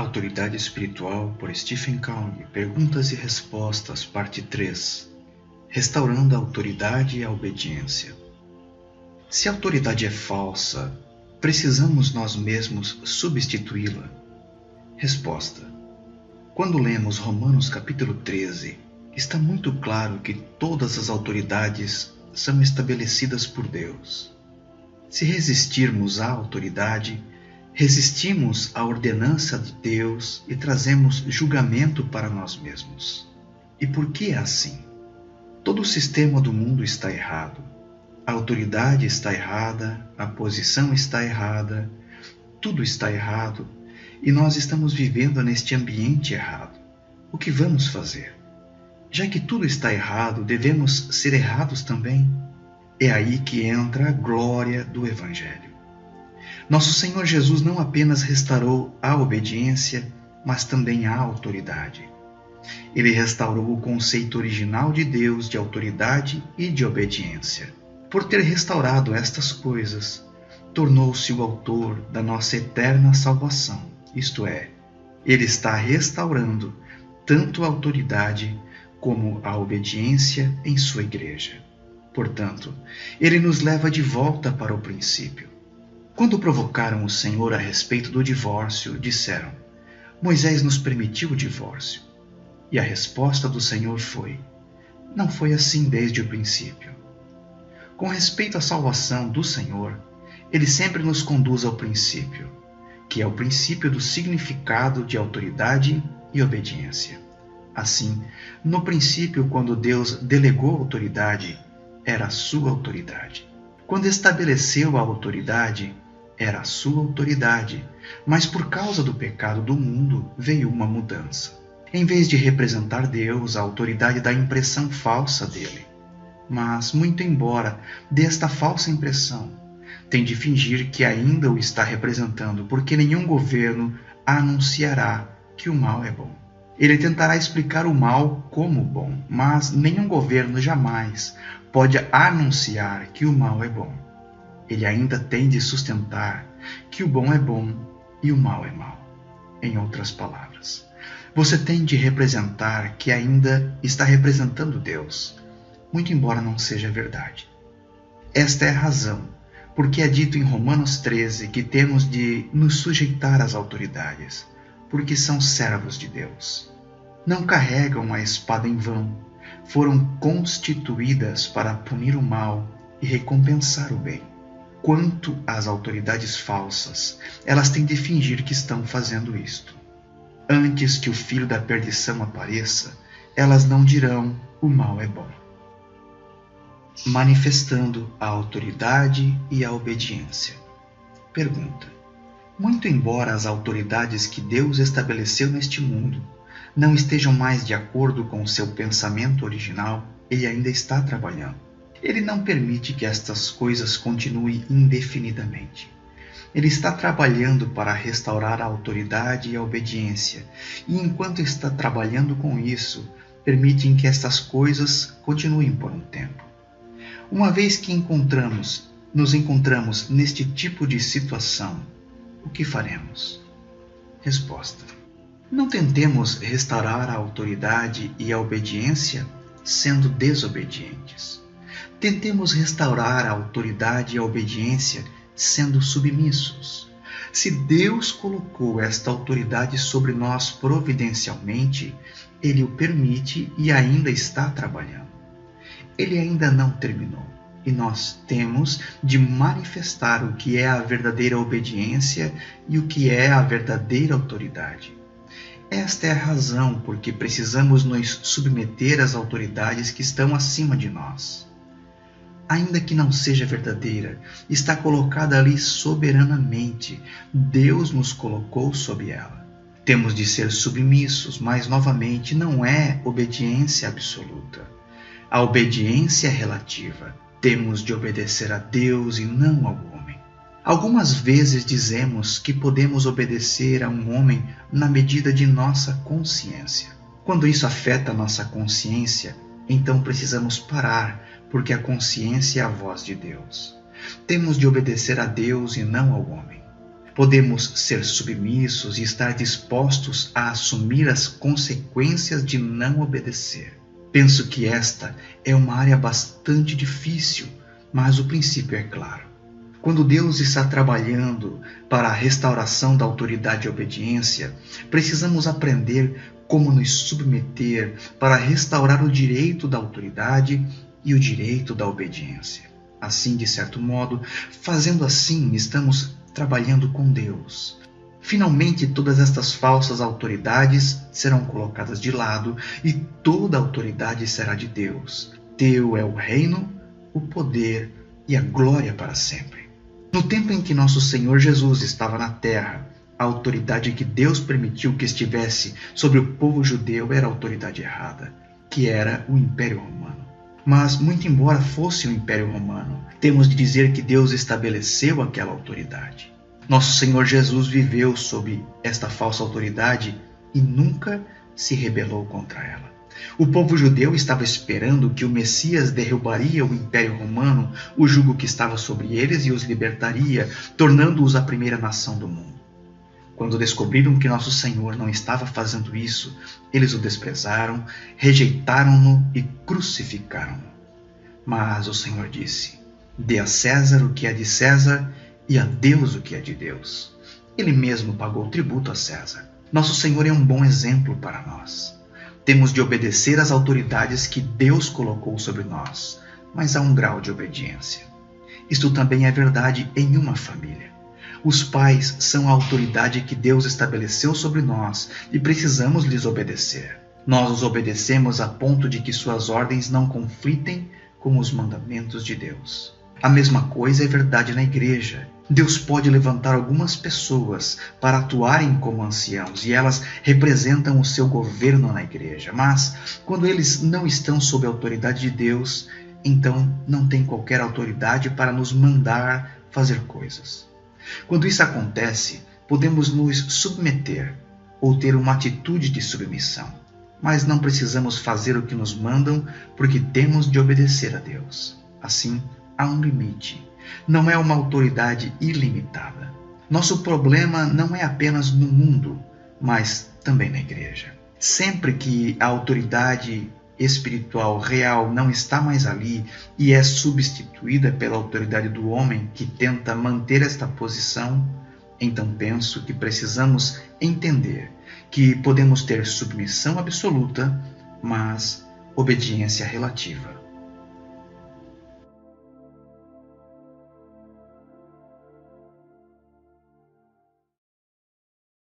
Autoridade Espiritual, por Stephen Covey, Perguntas e Respostas, parte 3. Restaurando a autoridade e a obediência. Se a autoridade é falsa, precisamos nós mesmos substituí-la? Resposta. Quando lemos Romanos capítulo 13, está muito claro que todas as autoridades são estabelecidas por Deus. Se resistirmos à autoridade, resistimos à ordenança de Deus e trazemos julgamento para nós mesmos. E por que é assim? Todo o sistema do mundo está errado. A autoridade está errada, a posição está errada, tudo está errado e nós estamos vivendo neste ambiente errado. O que vamos fazer? Já que tudo está errado, devemos ser errados também? É aí que entra a glória do Evangelho. Nosso Senhor Jesus não apenas restaurou a obediência, mas também a autoridade. Ele restaurou o conceito original de Deus de autoridade e de obediência. Por ter restaurado estas coisas, tornou-se o autor da nossa eterna salvação. Isto é, Ele está restaurando tanto a autoridade como a obediência em sua igreja. Portanto, Ele nos leva de volta para o princípio. Quando provocaram o Senhor a respeito do divórcio, disseram: Moisés nos permitiu o divórcio. E a resposta do Senhor foi: não foi assim desde o princípio. Com respeito à salvação do Senhor, Ele sempre nos conduz ao princípio, que é o princípio do significado de autoridade e obediência. Assim, no princípio, quando Deus delegou autoridade, era a sua autoridade. Quando estabeleceu a autoridade, era a sua autoridade, mas por causa do pecado do mundo veio uma mudança. Em vez de representar Deus, a autoridade dá a impressão falsa dele. Mas, muito embora dê esta falsa impressão, tem de fingir que ainda o está representando, porque nenhum governo anunciará que o mal é bom. Ele tentará explicar o mal como bom, mas nenhum governo jamais pode anunciar que o mal é bom. Ele ainda tem de sustentar que o bom é bom e o mal é mau. Em outras palavras, você tem de representar que ainda está representando Deus, muito embora não seja verdade. Esta é a razão porque é dito em Romanos 13 que temos de nos sujeitar às autoridades, porque são servos de Deus. Não carregam a espada em vão, foram constituídas para punir o mal e recompensar o bem. Quanto às autoridades falsas, elas têm de fingir que estão fazendo isto. Antes que o filho da perdição apareça, elas não dirão: o mal é bom. Manifestando a autoridade e a obediência. Pergunta: muito embora as autoridades que Deus estabeleceu neste mundo não estejam mais de acordo com o seu pensamento original, Ele ainda está trabalhando. Ele não permite que estas coisas continuem indefinidamente. Ele está trabalhando para restaurar a autoridade e a obediência, e enquanto está trabalhando com isso, permite que estas coisas continuem por um tempo. Uma vez que nos encontramos neste tipo de situação, o que faremos? Resposta: não tentemos restaurar a autoridade e a obediência sendo desobedientes. Tentemos restaurar a autoridade e a obediência sendo submissos. Se Deus colocou esta autoridade sobre nós providencialmente, Ele o permite e ainda está trabalhando. Ele ainda não terminou. E nós temos de manifestar o que é a verdadeira obediência e o que é a verdadeira autoridade. Esta é a razão por que precisamos nos submeter às autoridades que estão acima de nós. Ainda que não seja verdadeira, está colocada ali soberanamente. Deus nos colocou sob ela. Temos de ser submissos, mas novamente não é obediência absoluta. A obediência é relativa. Temos de obedecer a Deus e não ao homem. Algumas vezes dizemos que podemos obedecer a um homem na medida de nossa consciência. Quando isso afeta nossa consciência, então precisamos parar, porque a consciência é a voz de Deus. Temos de obedecer a Deus e não ao homem. Podemos ser submissos e estar dispostos a assumir as consequências de não obedecer. Penso que esta é uma área bastante difícil, mas o princípio é claro. Quando Deus está trabalhando para a restauração da autoridade e obediência, precisamos aprender como nos submeter para restaurar o direito da autoridade e o direito da obediência. Assim, de certo modo, fazendo assim, estamos trabalhando com Deus. Finalmente, todas estas falsas autoridades serão colocadas de lado e toda a autoridade será de Deus. Teu é o reino, o poder e a glória para sempre. No tempo em que nosso Senhor Jesus estava na terra, a autoridade que Deus permitiu que estivesse sobre o povo judeu era a autoridade errada, que era o Império Romano. Mas, muito embora fosse o Império Romano, temos de dizer que Deus estabeleceu aquela autoridade. Nosso Senhor Jesus viveu sob esta falsa autoridade e nunca se rebelou contra ela. O povo judeu estava esperando que o Messias derrubaria o Império Romano, o jugo que estava sobre eles, e os libertaria, tornando-os a primeira nação do mundo. Quando descobriram que nosso Senhor não estava fazendo isso, eles o desprezaram, rejeitaram-no e crucificaram-no. Mas o Senhor disse: dê a César o que é de César e a Deus o que é de Deus. Ele mesmo pagou tributo a César. Nosso Senhor é um bom exemplo para nós. Temos de obedecer às autoridades que Deus colocou sobre nós, mas há um grau de obediência. Isto também é verdade em uma família. Os pais são a autoridade que Deus estabeleceu sobre nós e precisamos lhes obedecer. Nós os obedecemos a ponto de que suas ordens não conflitem com os mandamentos de Deus. A mesma coisa é verdade na igreja. Deus pode levantar algumas pessoas para atuarem como anciãos e elas representam o seu governo na igreja. Mas, quando eles não estão sob a autoridade de Deus, então não tem qualquer autoridade para nos mandar fazer coisas. Quando isso acontece, podemos nos submeter ou ter uma atitude de submissão, mas não precisamos fazer o que nos mandam porque temos de obedecer a Deus. Assim, há um limite. Não é uma autoridade ilimitada. Nosso problema não é apenas no mundo, mas também na igreja. Sempre que a autoridade espiritual real não está mais ali e é substituída pela autoridade do homem que tenta manter esta posição, então penso que precisamos entender que podemos ter submissão absoluta, mas obediência relativa.